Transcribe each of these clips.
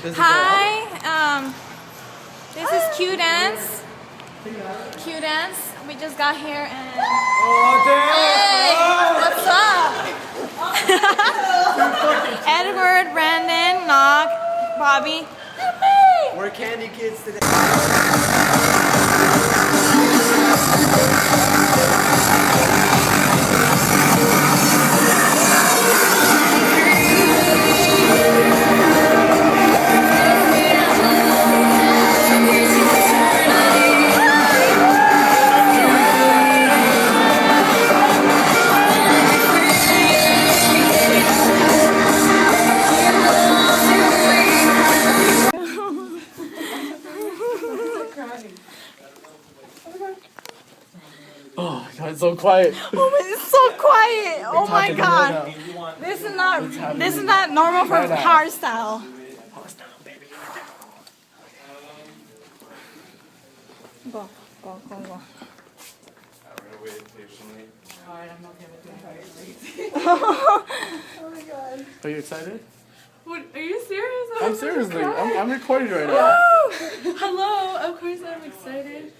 Hi, this is QDance. QDance. We just got here and. Hey, what's up? Edward, Brandon, Nog, Bobby. We're candy kids today. Oh God, it's so quiet. Oh, it's so quiet. Oh my God. This is not normal for hardstyle. Go. I'm gonna wait patiently. Alright, I'm okay with it. Oh my God. Are you excited? What, are you serious? I'm seriously. I'm recording right now. Hello, of course I'm excited.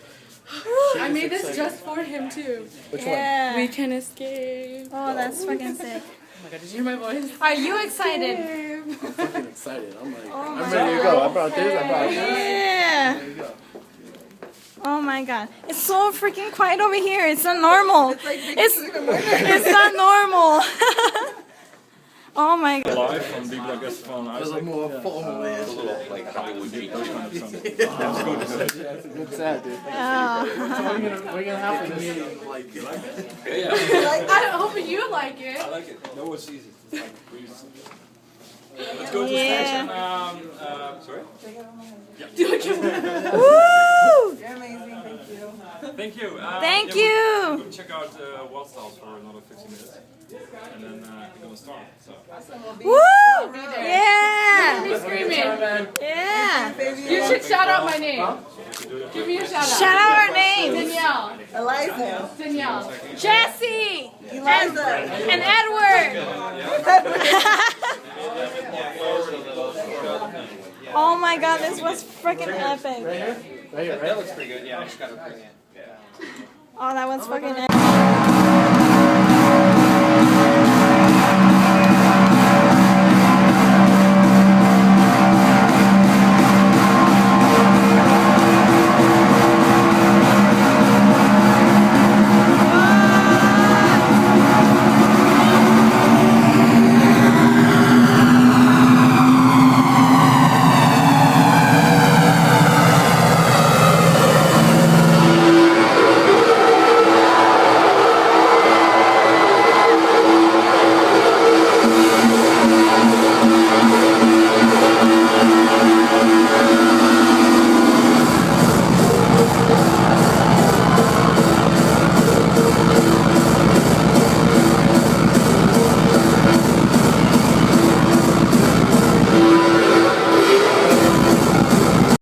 I made this just for him too. Which Yeah. We can escape. Oh, that's fucking sick. Oh my god, did you hear my voice? Are you excited? one? I'm fucking excited. I'm like, Oh my I'm ready to go. I brought this. Yeah. There you go. Oh my God. It's so freaking quiet over here. It's not normal. It's not normal. Oh my God. Live from Big Black Guest van There's a Isaac. more formal way. Like Hollywood Beat, those kind of songs. That's a good set, dude. So we're gonna have to meet like. I'm hoping you like it. I like it. No, it's easy. It's like breeze. Let's go to the Yeah. station. Sorry? Woo! You're amazing, thank you. Thank you. Thank yeah, you. We're going to check out Wild Styles for another 15 minutes. And then we're going to start. So. Woo! Yeah! Be screaming. Yeah! You should shout out my name. Give me a shout out. Shout out our names. Danielle. Eliza. Danielle. Jesse! Eliza. And Edward! Oh my God, this was freaking epic. Right here, That looks pretty good. Yeah, I just gotta bring it. Yeah. Oh, that was fucking epic.